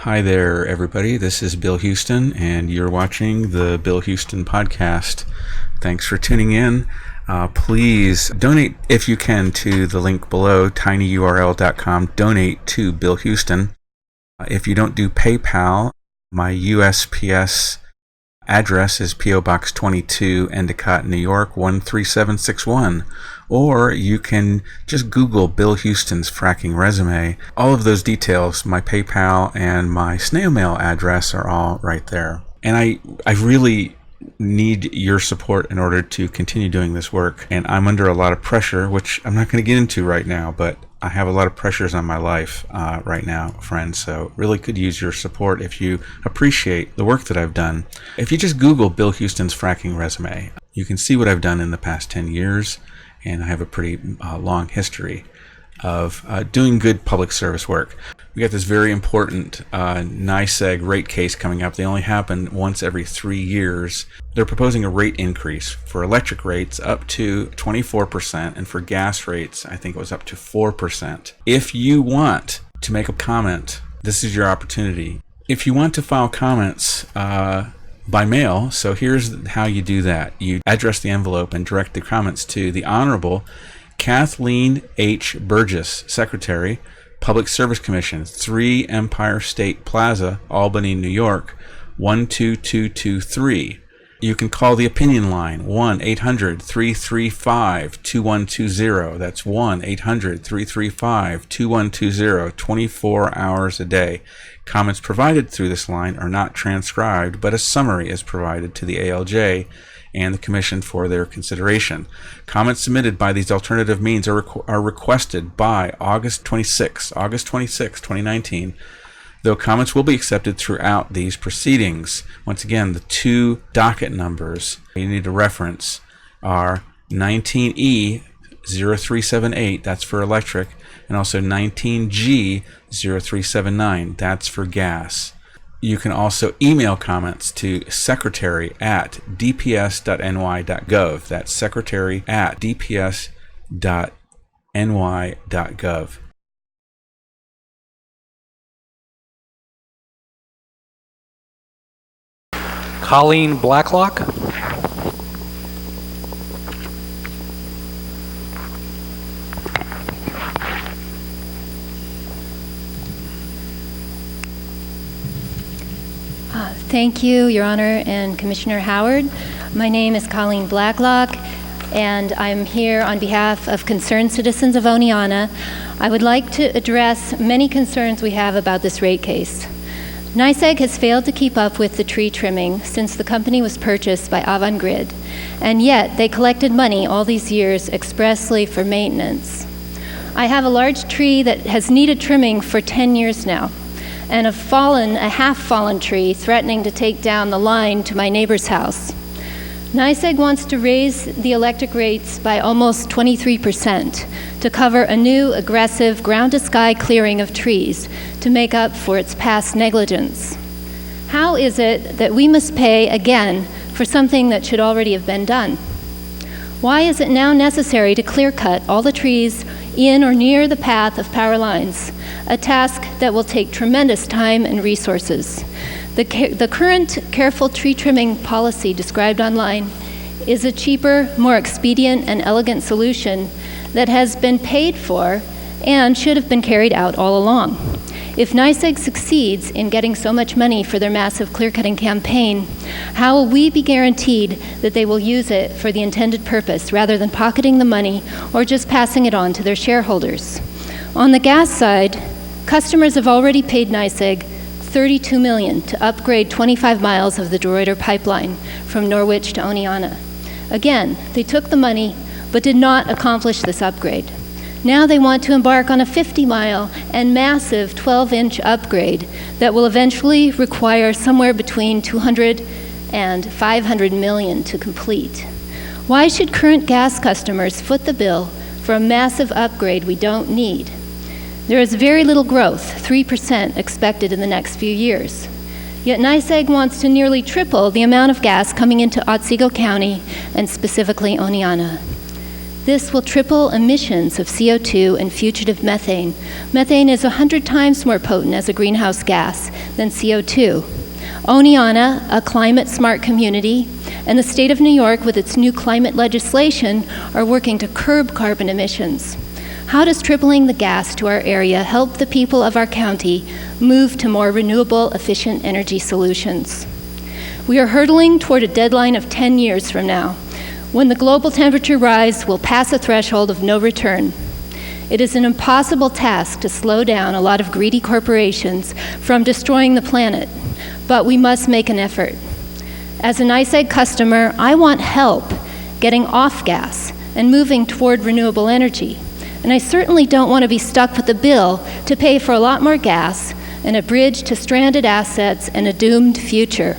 Hi there, everybody. This is Bill Houston, and you're watching the Bill Houston podcast. Thanks for tuning in. Please donate if you can to the link below, tinyurl.com. Donate to Bill Houston. If you don't do PayPal, my USPS address is P.O. Box 22, Endicott, New York, 13761. Or you can just Google Bill Houston's fracking resume. All of those details, my PayPal and my snail mail address, are all right there. And I really need your support in order to continue doing this work. And I'm under a lot of pressure, which I'm not going to get into right now, but I have a lot of pressures on my life right now, friends. So really could use your support if you appreciate the work that I've done. If you just Google Bill Houston's fracking resume, you can see what I've done in the past 10 years. And I have a pretty long history of doing good public service work. We got this very important NYSEG rate case coming up. They only happen once every 3 years. They're proposing a rate increase for electric rates up to 24%, and for gas rates, I think it was up to 4%. If you want to make a comment, this is your opportunity. If you want to file comments by mail, so here's how you do that. You address the envelope and direct the comments to the Honorable Kathleen H. Burgess, Secretary, Public Service Commission, 3 Empire State Plaza, Albany, New York, 12223. You can call the opinion line, 1-800-335-2120. That's 1-800-335-2120, 24 hours a day. Comments provided through this line are not transcribed, but a summary is provided to the ALJ and the Commission for their consideration. Comments submitted by these alternative means are requested by August 26, 2019, though comments will be accepted throughout these proceedings. Once again, the 2 docket numbers you need to reference are 19E 0378, that's for electric, and also 19G 0379, that's for gas. You can also email comments to secretary@dps.ny.gov. That's secretary@dps.ny.gov. Colleen Blacklock. Thank you, Your Honor and Commissioner Howard. My name is Colleen Blacklock, and I'm here on behalf of concerned citizens of Oneonta. I would like to address many concerns we have about this rate case. NYSEG has failed to keep up with the tree trimming since the company was purchased by Avangrid, and yet they collected money all these years expressly for maintenance. I have a large tree that has needed trimming for 10 years now, and a half-fallen tree threatening to take down the line to my neighbor's house. NYSEG wants to raise the electric rates by almost 23% to cover a new aggressive ground-to-sky clearing of trees to make up for its past negligence. How is it that we must pay again for something that should already have been done? Why is it now necessary to clear-cut all the trees in or near the path of power lines, a task that will take tremendous time and resources? The current careful tree trimming policy described online is a cheaper, more expedient and elegant solution that has been paid for and should have been carried out all along. If NYSEG succeeds in getting so much money for their massive clear-cutting campaign, how will we be guaranteed that they will use it for the intended purpose rather than pocketing the money or just passing it on to their shareholders? On the gas side, customers have already paid NYSEG $32 million to upgrade 25 miles of the Roark pipeline from Norwich to Oneonta. Again, they took the money but did not accomplish this upgrade. Now they want to embark on a 50-mile and massive 12-inch upgrade that will eventually require somewhere between $200 and $500 million to complete. Why should current gas customers foot the bill for a massive upgrade we don't need? There is very little growth, 3% expected in the next few years. Yet NYSEG wants to nearly triple the amount of gas coming into Otsego County and specifically Oneonta. This will triple emissions of CO2 and fugitive methane. Methane is 100 times more potent as a greenhouse gas than CO2. Oneonta, a climate-smart community, and the state of New York with its new climate legislation are working to curb carbon emissions. How does tripling the gas to our area help the people of our county move to more renewable, efficient energy solutions? We are hurtling toward a deadline of 10 years from now, when the global temperature rise will pass a threshold of no return. It is an impossible task to slow down a lot of greedy corporations from destroying the planet, but we must make an effort. As a NYSEG customer, I want help getting off gas and moving toward renewable energy. And I certainly don't want to be stuck with a bill to pay for a lot more gas and a bridge to stranded assets and a doomed future.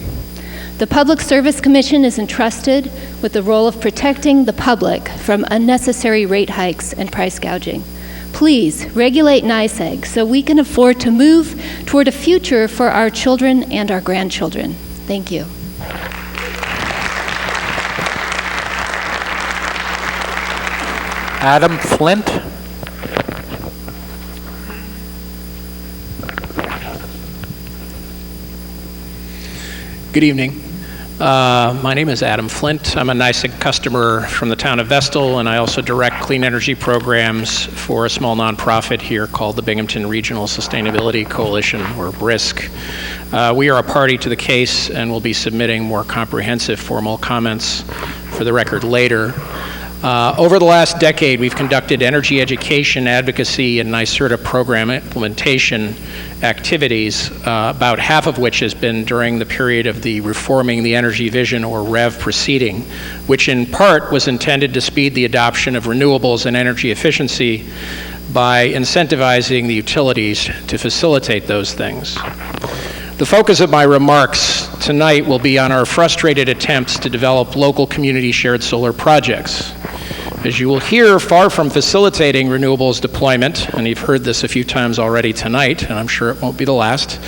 The Public Service Commission is entrusted with the role of protecting the public from unnecessary rate hikes and price gouging. Please regulate NYSEG so we can afford to move toward a future for our children and our grandchildren. Thank you. Adam Flint. Good evening. My name is Adam Flint. I'm a NYSEG customer from the town of Vestal, and I also direct clean energy programs for a small nonprofit here called the Binghamton Regional Sustainability Coalition, or BRISC. We are a party to the case and will be submitting more comprehensive formal comments for the record later. Over the last decade, we've conducted energy education, advocacy, and NYSERDA program implementation activities, about half of which has been during the period of the Reforming the Energy Vision, or REV, proceeding, which in part was intended to speed the adoption of renewables and energy efficiency by incentivizing the utilities to facilitate those things. The focus of my remarks tonight will be on our frustrated attempts to develop local community shared solar projects. As you will hear, far from facilitating renewables deployment, and you've heard this a few times already tonight, and I'm sure it won't be the last,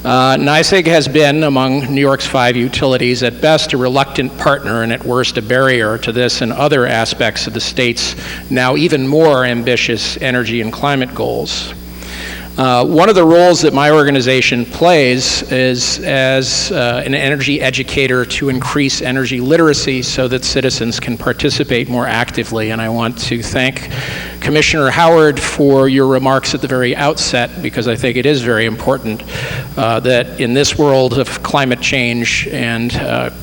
NYSEG has been, among New York's 5 utilities, at best a reluctant partner and at worst a barrier to this and other aspects of the state's now even more ambitious energy and climate goals. One of the roles that my organization plays is as an energy educator to increase energy literacy so that citizens can participate more actively. And I want to thank Commissioner Howard for your remarks at the very outset, because I think it is very important that in this world of climate change and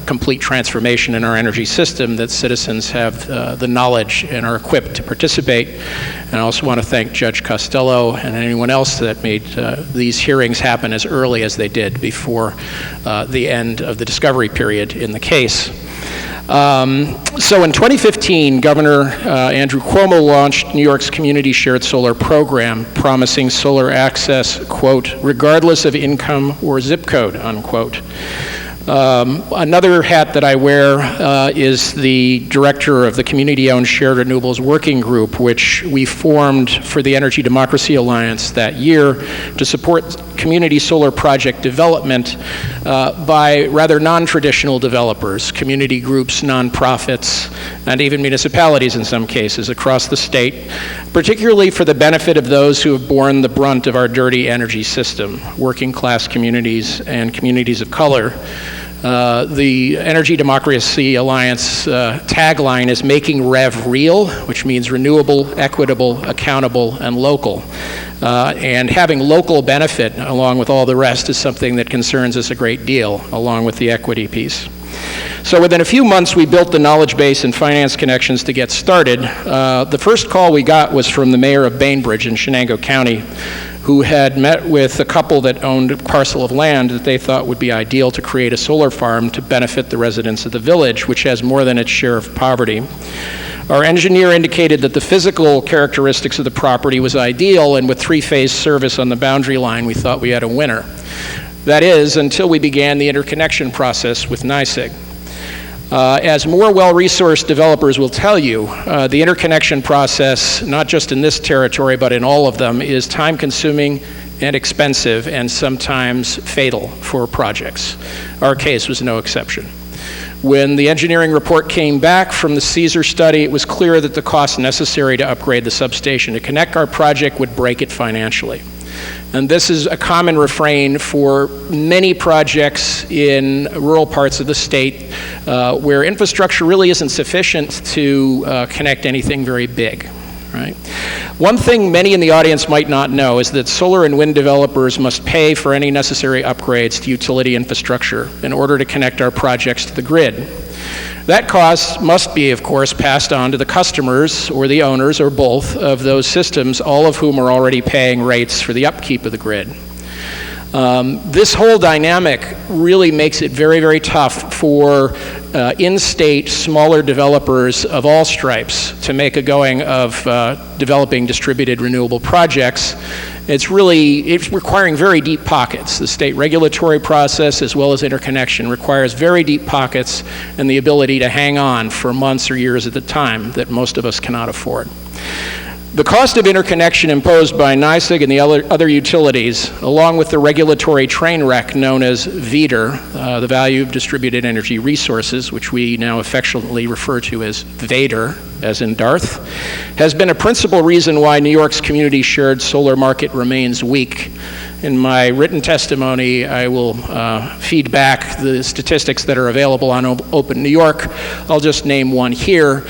complete transformation in our energy system, that citizens have the knowledge and are equipped to participate. And I also want to thank Judge Costello and anyone else that made these hearings happen as early as they did before the end of the discovery period in the case. So in 2015, Governor Andrew Cuomo launched New York's Community Shared Solar Program, promising solar access, quote, regardless of income or zip code, unquote. Another hat that I wear is the director of the Community-Owned Shared Renewables Working Group, which we formed for the Energy Democracy Alliance that year to support community solar project development by rather non-traditional developers, community groups, nonprofits, and even municipalities in some cases across the state, particularly for the benefit of those who have borne the brunt of our dirty energy system, working class communities and communities of color. The Energy Democracy Alliance tagline is making REV real, which means renewable, equitable, accountable, and local. And having local benefit along with all the rest is something that concerns us a great deal, along with the equity piece. So within a few months, we built the knowledge base and finance connections to get started. The first call we got was from the mayor of Bainbridge in Shenango County, who had met with a couple that owned a parcel of land that they thought would be ideal to create a solar farm to benefit the residents of the village, which has more than its share of poverty. Our engineer indicated that the physical characteristics of the property was ideal, and with three-phase service on the boundary line, we thought we had a winner. That is, until we began the interconnection process with NYSEG. As more well-resourced developers will tell you, the interconnection process, not just in this territory, but in all of them, is time-consuming and expensive and sometimes fatal for projects. Our case was no exception. When the engineering report came back from the Caesar study, it was clear that the cost necessary to upgrade the substation to connect our project would break it financially. And this is a common refrain for many projects in rural parts of the state where infrastructure really isn't sufficient to connect anything very big. Right? One thing many in the audience might not know is that solar and wind developers must pay for any necessary upgrades to utility infrastructure in order to connect our projects to the grid. That cost must be, of course, passed on to the customers or the owners or both of those systems, all of whom are already paying rates for the upkeep of the grid. This whole dynamic really makes it very, very tough for in-state smaller developers of all stripes to make a going of developing distributed renewable projects. It's requiring very deep pockets. The state regulatory process as well as interconnection requires very deep pockets and the ability to hang on for months or years at a time that most of us cannot afford. The cost of interconnection imposed by NYSEG and the other utilities, along with the regulatory train wreck known as VDER, the Value of Distributed Energy Resources, which we now affectionately refer to as VADER, as in Darth, has been a principal reason why New York's community shared solar market remains weak. In my written testimony, I will feed back the statistics that are available on Open New York. I'll just name one here.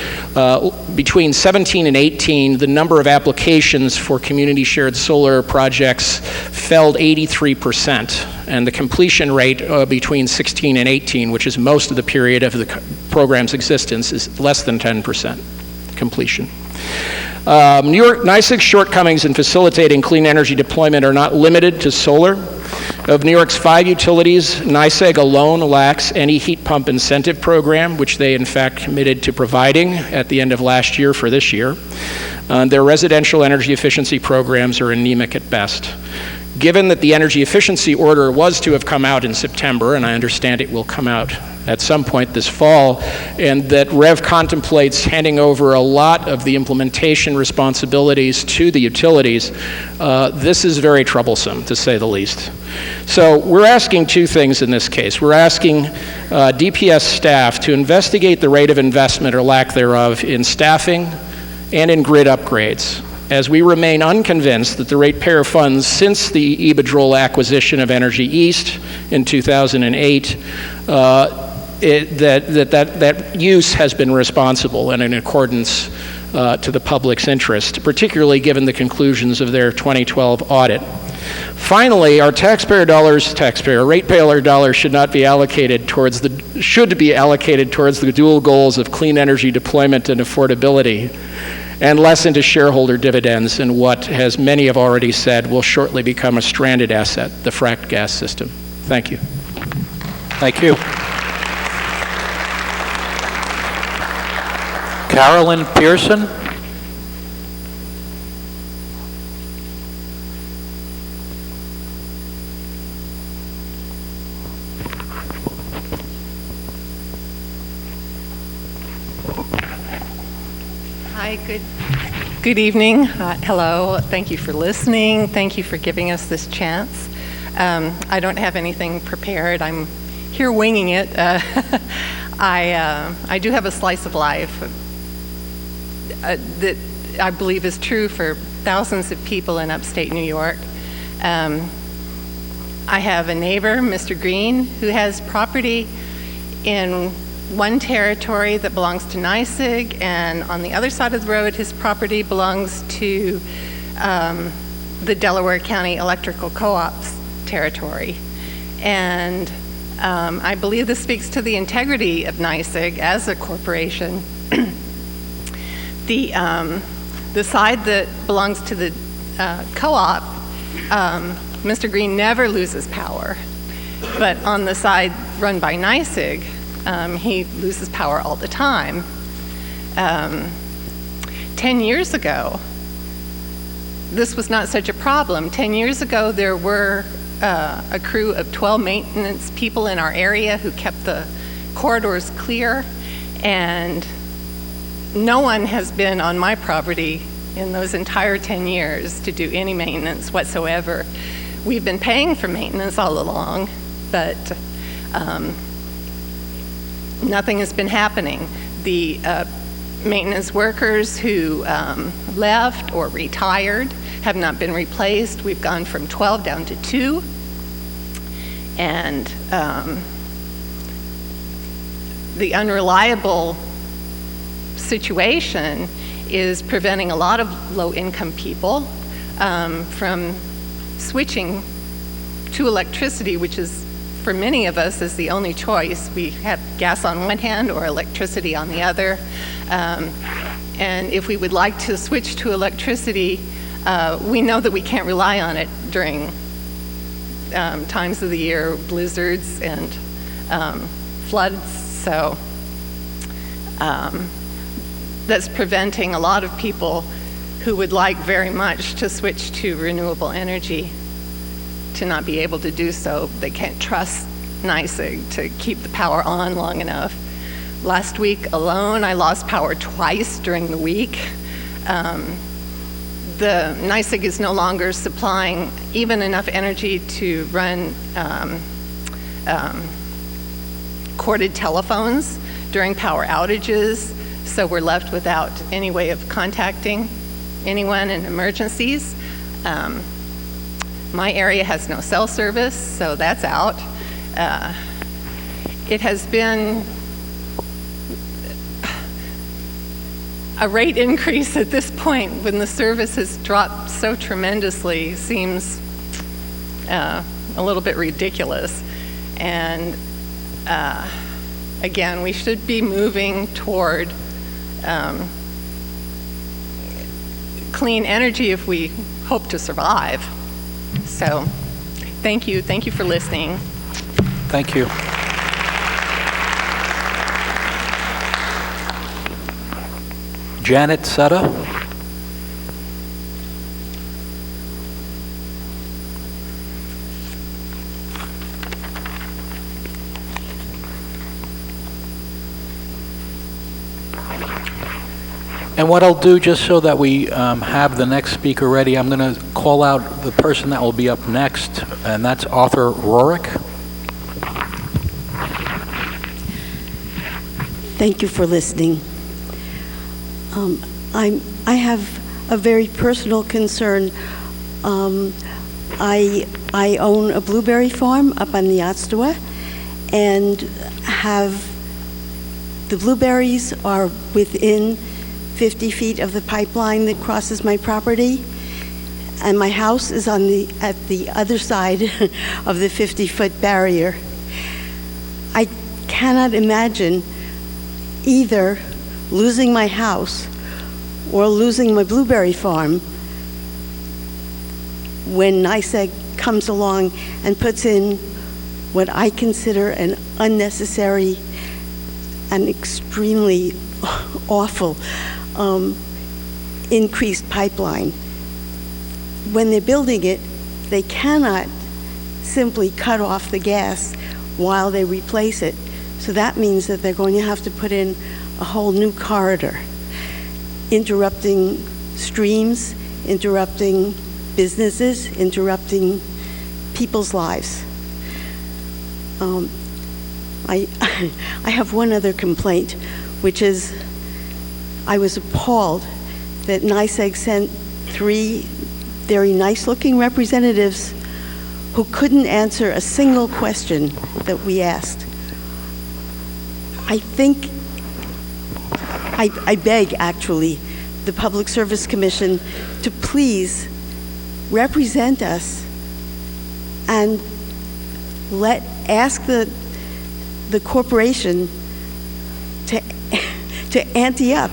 Between 17 and 18, the number of applications for community shared solar projects fell 83%, and the completion rate between 16 and 18, which is most of the period of the program's existence, is less than 10% completion. New York NYSEG's shortcomings in facilitating clean energy deployment are not limited to solar. Of New York's 5 utilities, NYSEG alone lacks any heat pump incentive program, which they in fact committed to providing at the end of last year for this year. Their residential energy efficiency programs are anemic at best. Given that the energy efficiency order was to have come out in September, and I understand it will come out at some point this fall, and that REV contemplates handing over a lot of the implementation responsibilities to the utilities, this is very troublesome, to say the least. So we're asking 2 things in this case. We're asking DPS staff to investigate the rate of investment or lack thereof in staffing and in grid upgrades, as we remain unconvinced that the ratepayer funds since the Iberdrola acquisition of Energy East in 2008, that use has been responsible and in accordance to the public's interest, particularly given the conclusions of their 2012 audit. Finally, our ratepayer dollars should be allocated towards the dual goals of clean energy deployment and affordability, and less into shareholder dividends and what, as many have already said, will shortly become a stranded asset, the fracked gas system. Thank you. Thank you. Carolyn Pearson. Hi, good evening. Hello, thank you for listening. Thank you for giving us this chance. I don't have anything prepared. I'm here winging it. I do have a slice of life that I believe is true for thousands of people in upstate New York. I have a neighbor, Mr. Green, who has property in one territory that belongs to NYSEG, and on the other side of the road, his property belongs to the Delaware County Electrical Co-op's territory. And I believe this speaks to the integrity of NYSEG as a corporation. The side that belongs to the co-op, Mr. Green never loses power. But on the side run by NYSEG, he loses power all the time. 10 years ago, this was not such a problem. 10 years ago, there were a crew of 12 maintenance people in our area who kept the corridors clear, and no one has been on my property in those entire 10 years to do any maintenance whatsoever. We've been paying for maintenance all along, but nothing has been happening. The maintenance workers who left or retired have not been replaced. We've gone from 12 down to 2. And the unreliable situation is preventing a lot of low-income people from switching to electricity, which is, for many of us, is the only choice. We have gas on one hand or electricity on the other. And if we would like to switch to electricity, we know that we can't rely on it during times of the year, blizzards and floods. So that's preventing a lot of people who would like very much to switch to renewable energy to not be able to do so. They can't trust NYSEG to keep the power on long enough. Last week alone, I lost power twice during the week. The NYSEG is no longer supplying even enough energy to run corded telephones during power outages, so we're left without any way of contacting anyone in emergencies. My area has no cell service, so that's out. It has been a rate increase at this point when the service has dropped so tremendously seems a little bit ridiculous. And again, we should be moving toward clean energy if we hope to survive. So thank you for listening. Thank you. Janet Sutter. And what I'll do, just so that we have the next speaker ready, I'm going to call out the person that will be up next, and that's Arthur Rorick. Thank you for listening. I have a very personal concern. I own a blueberry farm up on the Ottawa, and the blueberries are within 50 feet of the pipeline that crosses my property, and my house is at the other side of the 50-foot barrier. I cannot imagine either losing my house or losing my blueberry farm when NYSEG comes along and puts in what I consider an unnecessary and extremely awful increased pipeline. When they're building it, they cannot simply cut off the gas while they replace it. So that means that they're going to have to put in a whole new corridor, interrupting streams, interrupting businesses, interrupting people's lives. I have one other complaint, which is I was appalled that NYSEG sent 3 very nice-looking representatives who couldn't answer a single question that we asked. I beg, actually, the Public Service Commission to please represent us and ask the corporation to ante up.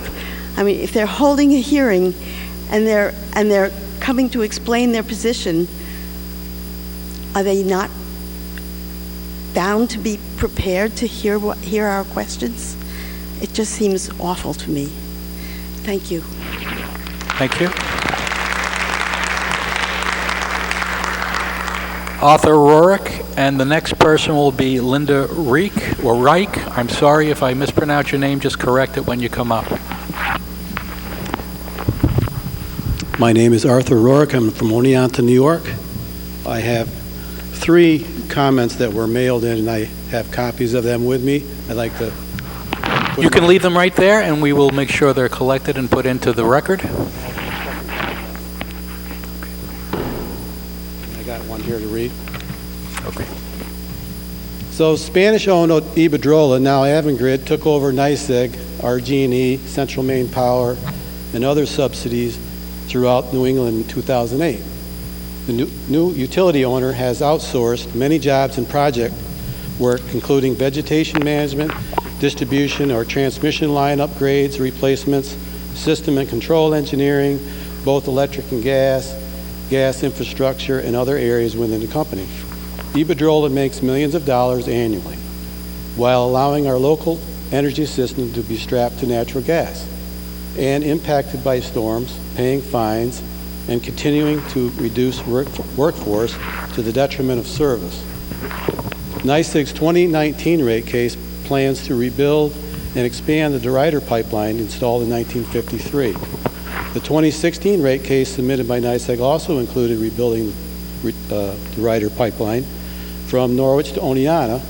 I mean, if they're holding a hearing and they're coming to explain their position, are they not bound to be prepared to hear our questions? It just seems awful to me. Thank you. Thank you. Arthur Roark, and the next person will be Linda Reich. I'm sorry if I mispronounce your name, just correct it when you come up. My name is Arthur Roark. I'm from Oneonta, New York. I have 3 comments that were mailed in, and I have copies of them with me. I'd like to put You them can leave them right there, and we will make sure they're collected and put into the record. I got one here to read. Okay. So Spanish-owned Iberdrola, now Avangrid, took over NYSEG, RG&E, Central Maine Power, and other subsidies throughout New England in 2008. The new utility owner has outsourced many jobs and project work, including vegetation management, distribution or transmission line upgrades, replacements, system and control engineering, both electric and gas infrastructure, and other areas within the company. Iberdrola makes millions of dollars annually, while allowing our local energy system to be strapped to natural gas and impacted by storms, paying fines, and continuing to reduce workforce to the detriment of service. NYSEG's 2019 rate case plans to rebuild and expand the DeRuyter pipeline installed in 1953. The 2016 rate case submitted by NYSEG also included rebuilding the DeRuyter pipeline from Norwich to Oneonta,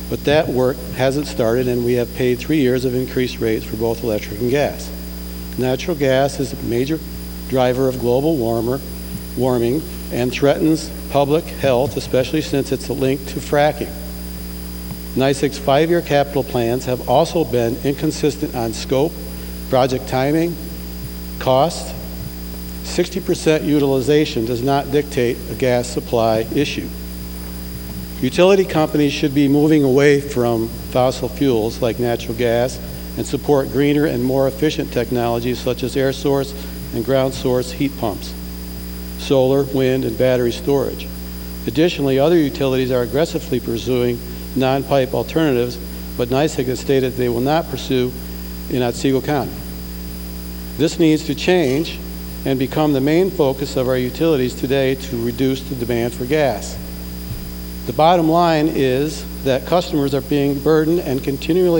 but that work hasn't started, and we have paid 3 years of increased rates for both electric and gas. Natural gas is a major driver of global warming and threatens public health, especially since it's linked to fracking. NYSEG's 5-year capital plans have also been inconsistent on scope, project timing, cost. 60% utilization does not dictate a gas supply issue. Utility companies should be moving away from fossil fuels like natural gas and support greener and more efficient technologies such as air source and ground source heat pumps, solar, wind, and battery storage. Additionally, other utilities are aggressively pursuing non-pipe alternatives, but NYSEG has stated they will not pursue in Otsego County. This needs to change and become the main focus of our utilities today to reduce the demand for gas. The bottom line is that customers are being burdened and continual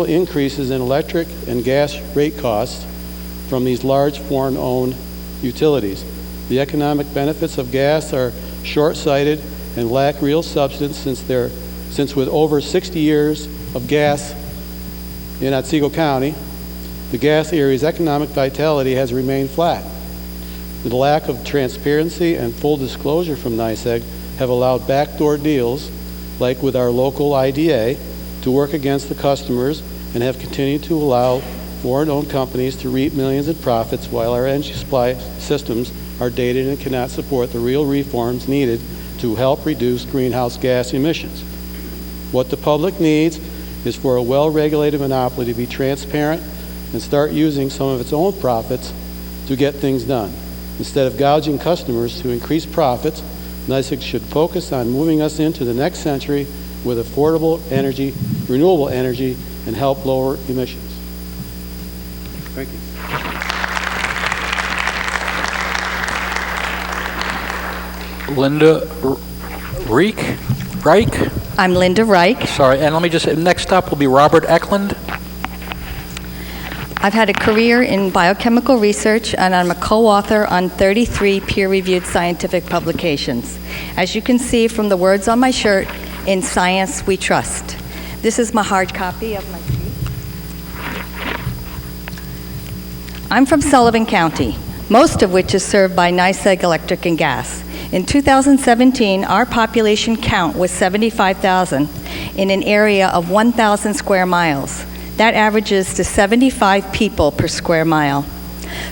increases in electric and gas rate costs from these large foreign-owned utilities. The economic benefits of gas are short-sighted and lack real substance since with over 60 years of gas in Otsego County, the gas area's economic vitality has remained flat. The lack of transparency and full disclosure from NYSEG have allowed backdoor deals, like with our local IDA, to work against the customers and have continued to allow foreign-owned companies to reap millions in profits while our energy supply systems are dated and cannot support the real reforms needed to help reduce greenhouse gas emissions. What the public needs is for a well-regulated monopoly to be transparent and start using some of its own profits to get things done. Instead of gouging customers to increase profits, NYSEG should focus on moving us into the next century with affordable energy, renewable energy, and help lower emissions. Thank you. Linda Reich? I'm Linda Reich. Sorry, and let me just, next up will be Robert Eckland. I've had a career in biochemical research, and I'm a co-author on 33 peer-reviewed scientific publications. As you can see from the words on my shirt, in science we trust. This is my hard copy of my sheet. I'm from Sullivan County, most of which is served by NYSEG Electric and Gas. In 2017, our population count was 75,000 in an area of 1,000 square miles. That averages to 75 people per square mile.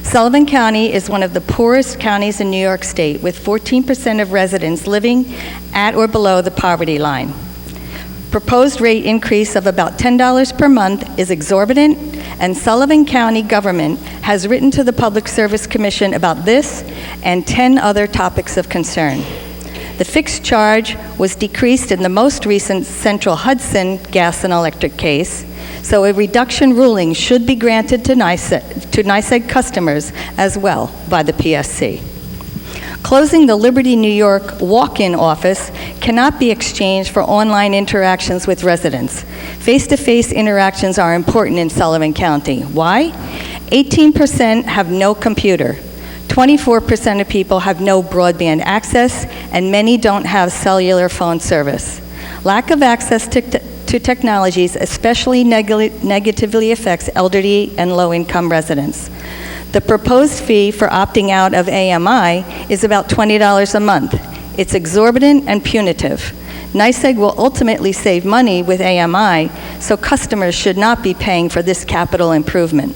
Sullivan County is one of the poorest counties in New York State, with 14% of residents living at or below the poverty line. Proposed rate increase of about $10 per month is exorbitant, and Sullivan County government has written to the Public Service Commission about this and 10 other topics of concern. The fixed charge was decreased in the most recent Central Hudson gas and electric case, so a reduction ruling should be granted to NYSEG customers as well by the PSC. Closing the Liberty, New York walk-in office cannot be exchanged for online interactions with residents. Face-to-face interactions are important in Sullivan County. Why? 18% have no computer. 24% of people have no broadband access, and many don't have cellular phone service. Lack of access to to technologies especially negatively affects elderly and low-income residents. The proposed fee for opting out of AMI is about $20 a month. It's exorbitant and punitive. NYSEG will ultimately save money with AMI, so customers should not be paying for this capital improvement.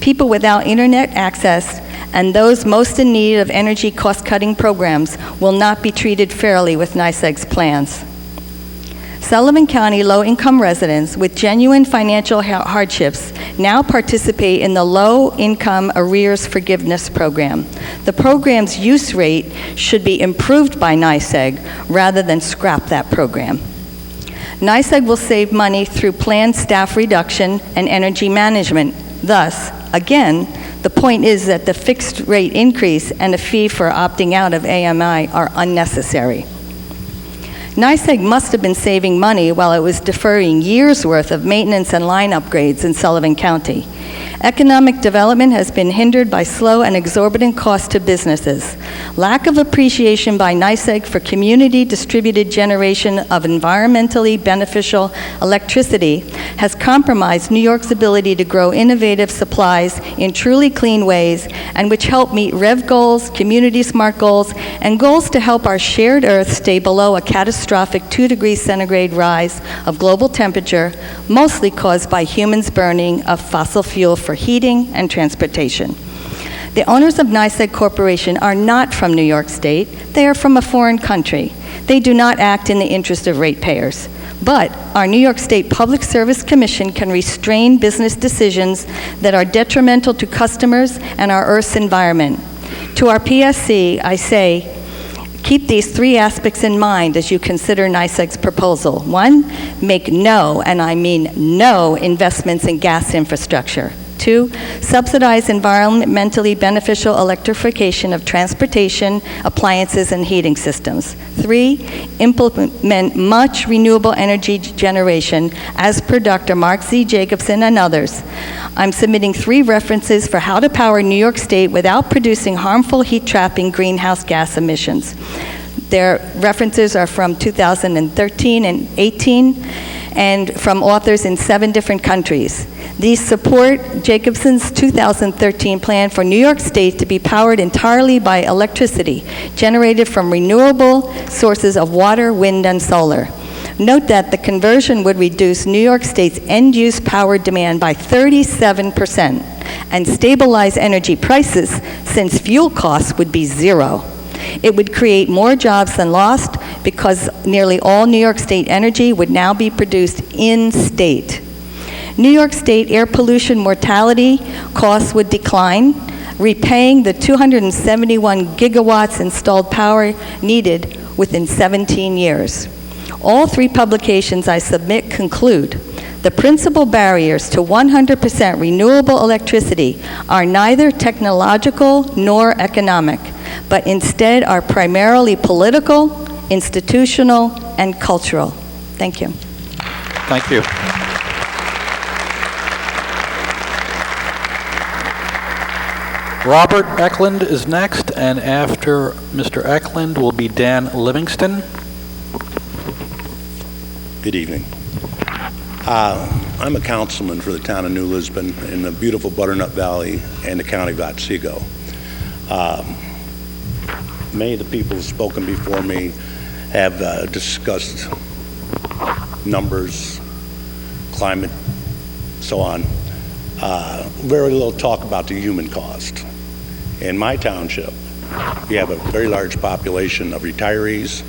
People without internet access and those most in need of energy cost-cutting programs will not be treated fairly with NYSEG's plans. Sullivan County low-income residents with genuine financial hardships now participate in the Low-Income Arrears Forgiveness Program. The program's use rate should be improved by NYSEG rather than scrap that program. NYSEG will save money through planned staff reduction and energy management. Thus, again, the point is that the fixed rate increase and a fee for opting out of AMI are unnecessary. NYSEG must have been saving money while it was deferring years' worth of maintenance and line upgrades in Sullivan County. Economic development has been hindered by slow and exorbitant costs to businesses. Lack of appreciation by NYSEG for community distributed generation of environmentally beneficial electricity has compromised New York's ability to grow innovative supplies in truly clean ways, and which help meet REV goals, community smart goals, and goals to help our shared Earth stay below a catastrophic 2 degrees centigrade rise of global temperature, mostly caused by humans burning of fossil fuel for heating and transportation. The owners of NYSEG Corporation are not from New York State. They are from a foreign country. They do not act in the interest of ratepayers. But our New York State Public Service Commission can restrain business decisions that are detrimental to customers and our Earth's environment. To our PSC, I say, keep these 3 aspects in mind as you consider NYSEG's proposal. 1, make no, and I mean no, investments in gas infrastructure. 2, subsidize environmentally beneficial electrification of transportation, appliances, and heating systems. 3, implement much renewable energy generation as per Dr. Mark Z. Jacobson and others. I'm submitting 3 references for how to power New York State without producing harmful heat-trapping greenhouse gas emissions. Their references are from 2013 and 18, and from authors in 7 different countries. These support Jacobson's 2013 plan for New York State to be powered entirely by electricity generated from renewable sources of water, wind, and solar. Note that the conversion would reduce New York State's end-use power demand by 37% and stabilize energy prices since fuel costs would be 0. It would create more jobs than lost because nearly all New York State energy would now be produced in-state. New York State air pollution mortality costs would decline, repaying the 271 gigawatts installed power needed within 17 years. All 3 publications I submit conclude the principal barriers to 100% renewable electricity are neither technological nor economic, but instead are primarily political, institutional, and cultural. Thank you. Thank you. Robert Eckland is next, and after Mr. Eckland will be Dan Livingston. Good evening. I'm a councilman for the town of New Lisbon in the beautiful Butternut Valley and the county of Otsego. Many of the people who've spoken before me have discussed numbers, climate, so on. Very little talk about the human cost. In my township, we have a very large population of retirees,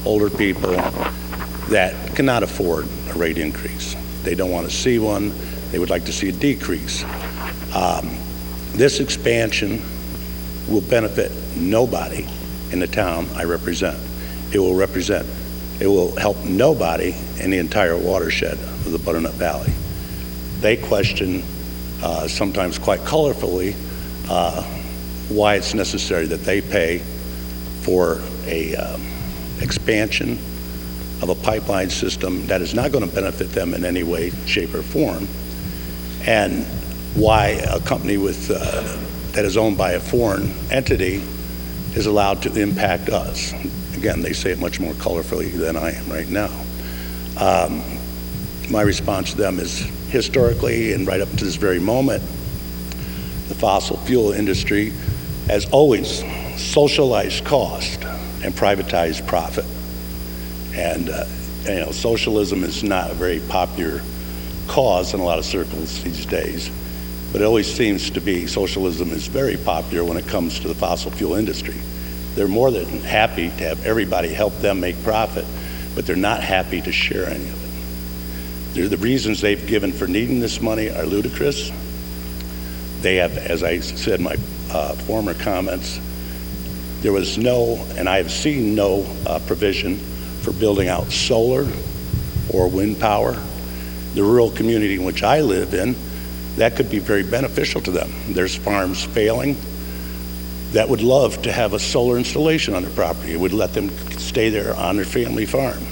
older people that cannot afford a rate increase. They don't want to see one. They would like to see a decrease. This expansion will benefit nobody in the town I represent. It will help nobody in the entire watershed of the Butternut Valley. They question, sometimes quite colorfully, why it's necessary that they pay for a expansion of a pipeline system that is not going to benefit them in any way, shape, or form, and why a company with that is owned by a foreign entity is allowed to impact us. Again, they say it much more colorfully than I am right now. my response to them is, historically and right up to this very moment, the fossil fuel industry has always socialized cost and privatized profit. And socialism is not a very popular cause in a lot of circles these days, but it always seems to be socialism is very popular when it comes to the fossil fuel industry. They're more than happy to have everybody help them make profit, but they're not happy to share any of it. The reasons they've given for needing this money are ludicrous. They have, as I said in my former comments, there was no, and I have seen no provision for building out solar or wind power. The rural community in which I live in, that could be very beneficial to them. There's farms failing that would love to have a solar installation on their property. It would let them stay there on their family farm.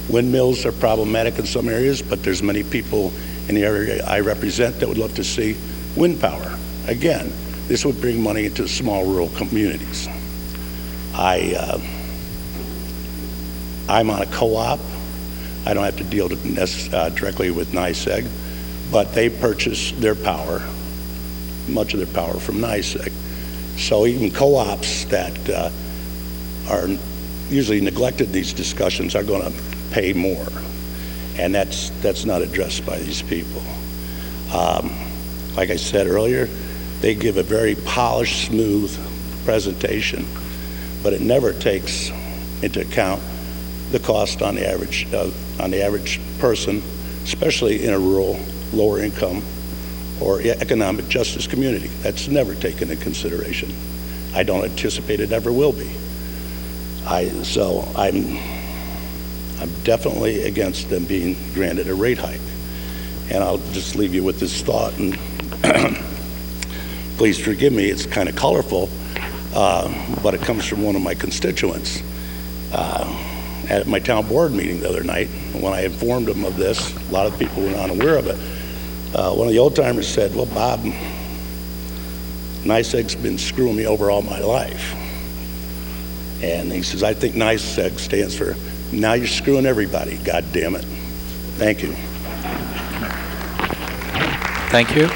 Windmills are problematic in some areas, but there's many people in the area I represent that would love to see wind power. Again, this would bring money into small rural communities. I'm on a co-op. I don't have to deal directly with NYSEG, but they purchase their power, much of their power from NYSEG. So even co-ops that are usually neglected in these discussions are going to pay more, and that's not addressed by these people. Like I said earlier, they give a very polished, smooth presentation, but it never takes into account the cost on the average person, especially in a rural, lower income or economic justice community. That's never taken into consideration. I don't anticipate it ever will be. So I'm definitely against them being granted a rate hike. And I'll just leave you with this thought, and please forgive me, it's kind of colorful, but it comes from one of my constituents. At my town board meeting the other night, when I informed them of this, a lot of people were unaware of it. One of the old timers said, well, Bob, NYSEG's been screwing me over all my life. And he says, I think NYSEG stands for, now you're screwing everybody, God damn it. Thank you. Thank you.